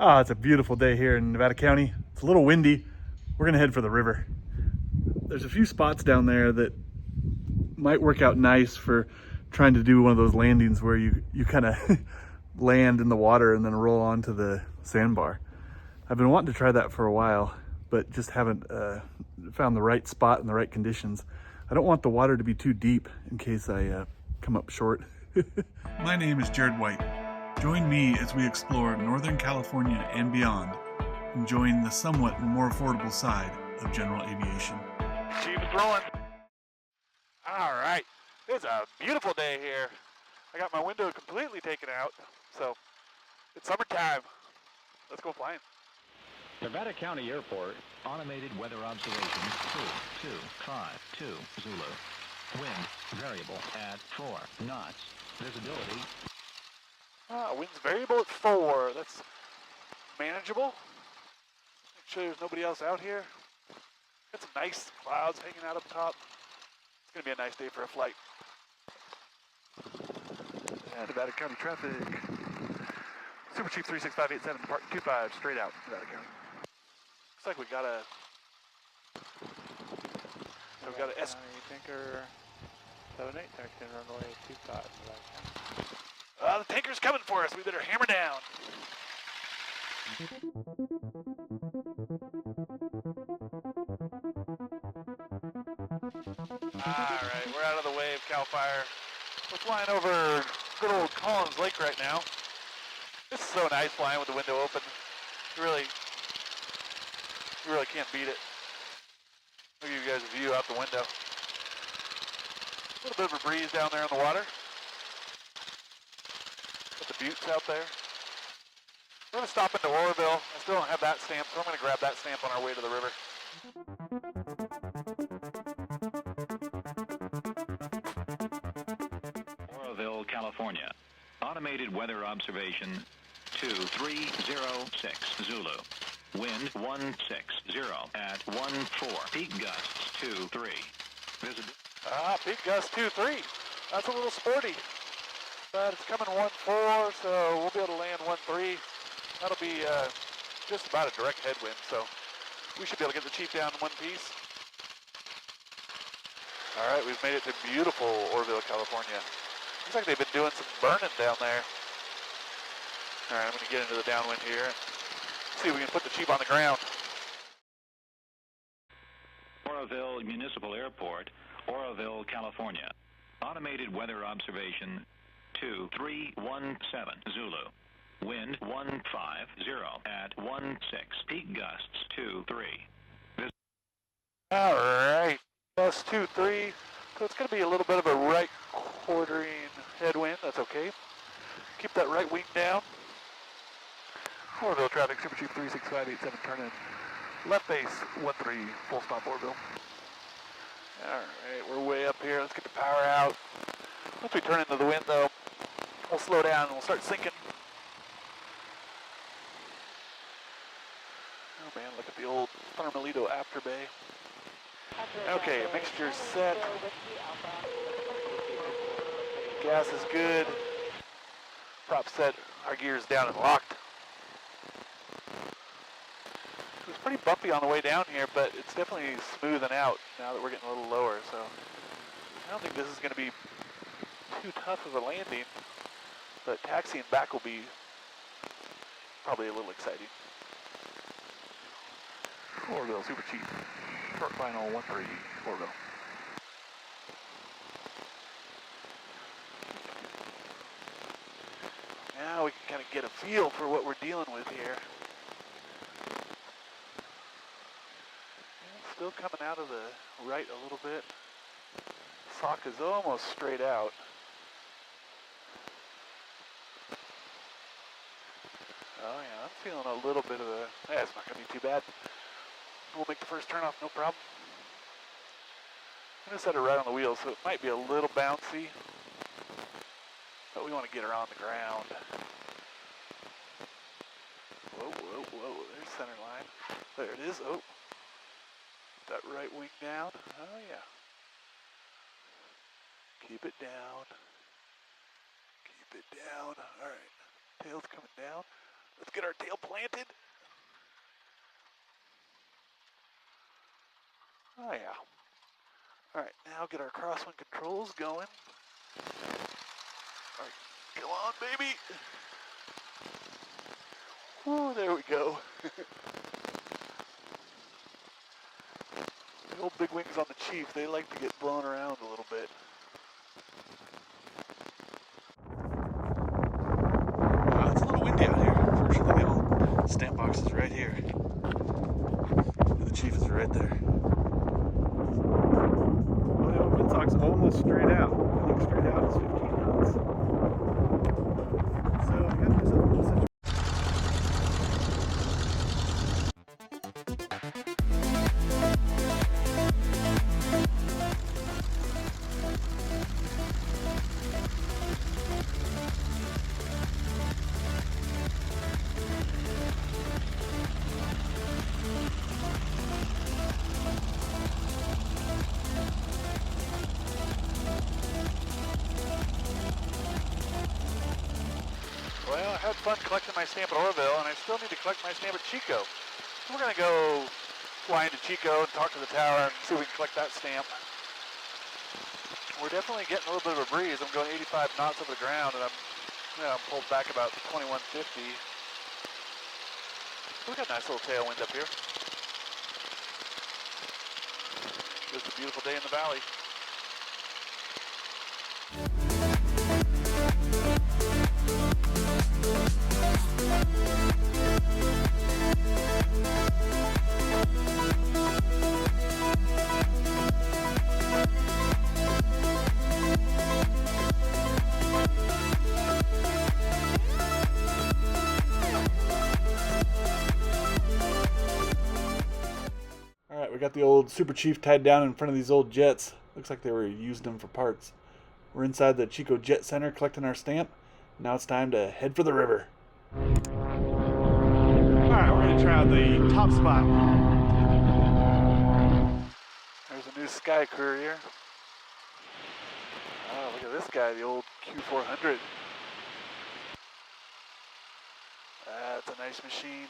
Ah, it's a beautiful day here in Nevada County. It's a little windy. We're gonna head for the river. There's a few spots down there that might work out nice for trying to do one of those landings where you kind of land in the water and then roll onto the sandbar. I've been wanting to try that for a while, but just haven't found the right spot and the right conditions. I don't want the water to be too deep in case I come up short. My name is Jared White. Join me as we explore Northern California and beyond, enjoying the somewhat more affordable side of general aviation. Chief is rolling. All right, it's a beautiful day here. I got my window completely taken out, so it's summertime. Let's go flying. Nevada County Airport, automated weather observation 2252 Zulu. Wind variable at 4 knots. Visibility. Wind's variable at 4. That's manageable. Make sure there's nobody else out here. Got some nice clouds hanging out up top. It's gonna be a nice day for a flight. Yeah, Nevada County traffic. Super Chief 36587, departing 25, straight out, Nevada County. Looks like we got a tanker 78, taxiing runway 25. the tanker's coming for us. We better hammer down. Alright, we're out of the way of CAL FIRE. We're flying over good old Collins Lake right now. This is so nice flying with the window open. You really can't beat it. I'll give you guys a view out the window. A little bit of a breeze down there in the water. Got the buttes out there. We're going to stop into Oroville. I still don't have that stamp, so I'm going to grab that stamp on our way to the river. Oroville, California. Automated weather observation 2306 Zulu. Wind 160 at 14. Peak gusts 23. Visibility. Peak gust 2-3. That's a little sporty. But it's coming 1-4, so we'll be able to land 1-3. That'll be just about a direct headwind, so we should be able to get the Chief down in one piece. All right, we've made it to beautiful Oroville, California. Looks like they've been doing some burning down there. All right, I'm going to get into the downwind here and see if we can put the Chief on the ground. Oroville Municipal Airport, Oroville, California. Automated weather observation 2317 Zulu. Wind 150 at 16. Peak gusts 23. All right, gust 2-3. So it's going to be a little bit of a right quartering headwind. That's okay. Keep that right wing down. Oroville traffic, Super Chief 36587, turn in. Left base 13, full stop Oroville. All right, we're way up here. Let's get the power out. Once we turn into the wind, though, we'll slow down and we'll start sinking. Oh man, look at the old Thermalito afterbay. Okay, mixture's set. Gas is good. Prop set, our gear's down and locked. It was pretty bumpy on the way down here, but it's definitely smoothing out now that we're getting a little lower, so I don't think this is going to be too tough of a landing, but taxiing back will be probably a little exciting. Oroville, Super Chief, short final 13, Oroville. Now we can kind of get a feel for what we're dealing with here. Still coming out of the right a little bit. Sock is almost straight out. Oh yeah, I'm feeling a little bit of a, it's not going to be too bad. We'll make the first turn off, no problem. I'm going to set her right on the wheel, so it might be a little bouncy, but we want to get her on the ground. Whoa, whoa, whoa, there's center line. There it is, oh. That right wing down, oh yeah. Keep it down. Keep it down, all right. Tail's coming down. Let's get our tail planted. Oh yeah. Alright, now get our crosswind controls going. Alright, come on baby. Oh, there we go. The old big wings on the Chief, they like to get blown around a little bit. It's a little windy out here. Fortunately, the old stamp box is right here. And the Chief is right there. Well, the old windsock's almost straight out. I think straight out is 15 knots. So I got myself a little situation. Well, I had fun collecting my stamp at Oroville, and I still need to collect my stamp at Chico. So we're going to go fly into Chico and talk to the tower and see if we can collect that stamp. We're definitely getting a little bit of a breeze. I'm going 85 knots over the ground, and I'm pulled back about 2150. We got a nice little tailwind up here. Just a beautiful day in the valley. Alright, we got the old Super Chief tied down in front of these old jets. Looks like they were using them for parts. We're inside the Chico Jet Center collecting our stamp. Now it's time to head for the river. Alright, we're going to try out the top spot. There's a new Sky Courier. Oh, look at this guy, the old Q400. That's a nice machine.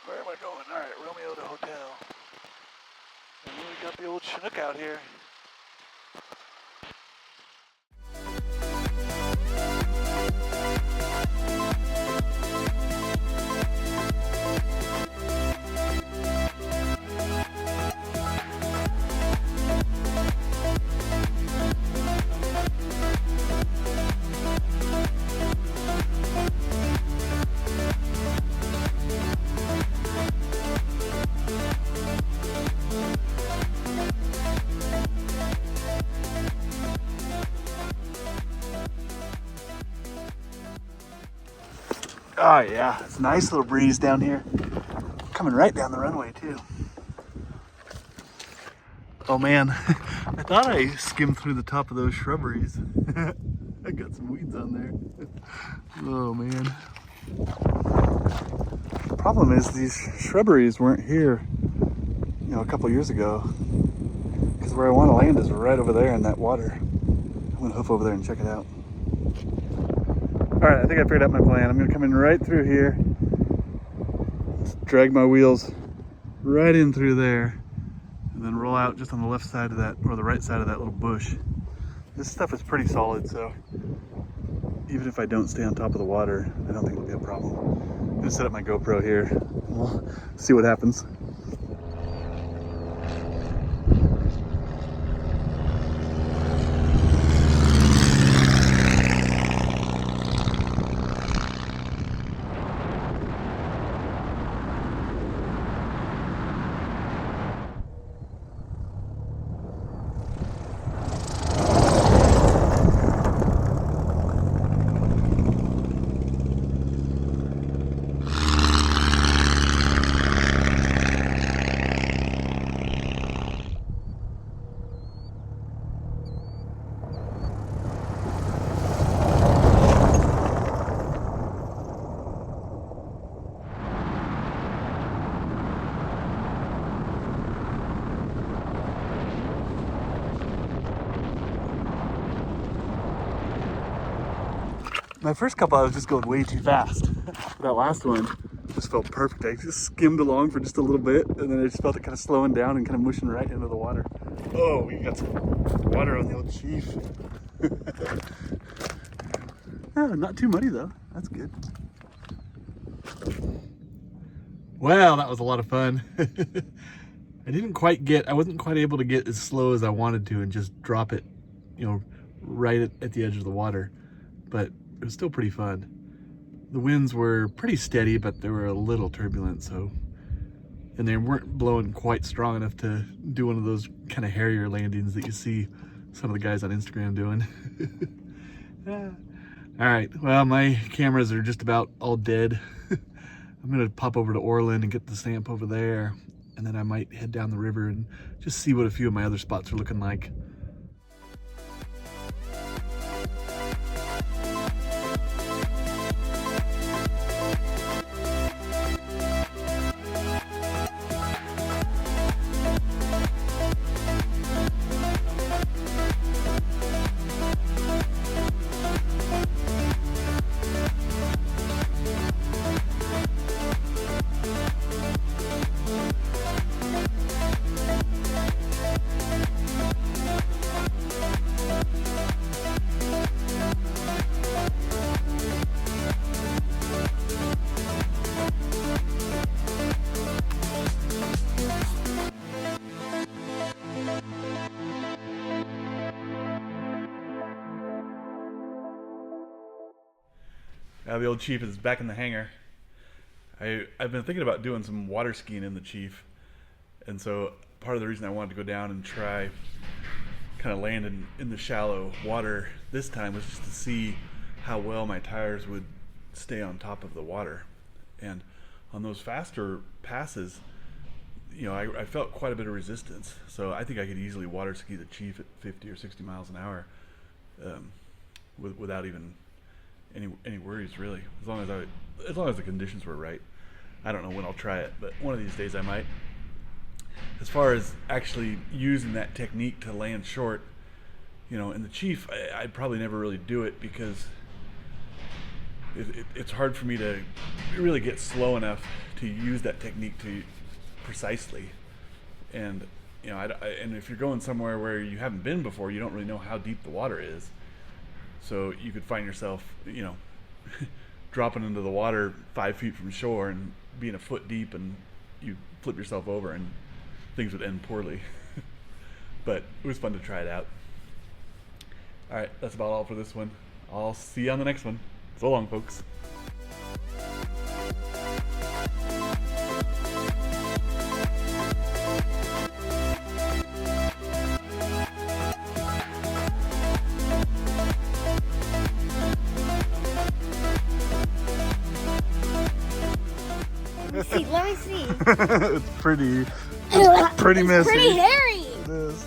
Where am I going? All right, Romeo to hotel. And then we got the old Chinook out here. Oh yeah, it's a nice little breeze down here. Coming right down the runway too. Oh man, I thought I skimmed through the top of those shrubberies. I got some weeds on there. Oh man. Problem is these shrubberies weren't here, a couple years ago. Because where I want to land is right over there in that water. I'm gonna hoof over there and check it out. All right, I think I figured out my plan. I'm gonna come in right through here, just drag my wheels right in through there, and then roll out just on the left side of that, or the right side of that little bush. This stuff is pretty solid, so even if I don't stay on top of the water, I don't think it'll be a problem. I'm gonna set up my GoPro here, and we'll see what happens. My first couple I was just going way too fast. That last one just felt perfect. I just skimmed along for just a little bit and then I just felt it kind of slowing down and kind of mushing right into the water. Oh, we got some water on the old Chief. Oh, not too muddy though. That's good. Well, that was a lot of fun. I wasn't quite able to get as slow as I wanted to and just drop it, you know, right at the edge of the water, but it was still pretty fun. The winds were pretty steady, but they were a little turbulent, and they weren't blowing quite strong enough to do one of those kind of hairier landings that you see some of the guys on Instagram doing. All right, well, my cameras are just about all dead. I'm gonna pop over to Orland and get the stamp over there, and then I might head down the river and just see what a few of my other spots are looking like. Now the old Chief is back in the hangar. I've been thinking about doing some water skiing in the Chief, and so part of the reason I wanted to go down and try kind of land in the shallow water this time was just to see how well my tires would stay on top of the water. And on those faster passes, you know, I felt quite a bit of resistance, so I think I could easily water ski the Chief at 50 or 60 miles an hour without even any worries, really, as long as the conditions were right. I don't know when I'll try it, but one of these days I might. As far as actually using that technique to land short, you know, in the Chief, I'd probably never really do it because it's hard for me to really get slow enough to use that technique to precisely. And you know, and if you're going somewhere where you haven't been before, you don't really know how deep the water is. So you could find yourself, you know, dropping into the water 5 feet from shore and being a foot deep, and you flip yourself over and things would end poorly. But it was fun to try it out. All right, that's about all for this one. I'll see you on the next one. So long, folks. Let me see. It's pretty messy. Pretty hairy. It is.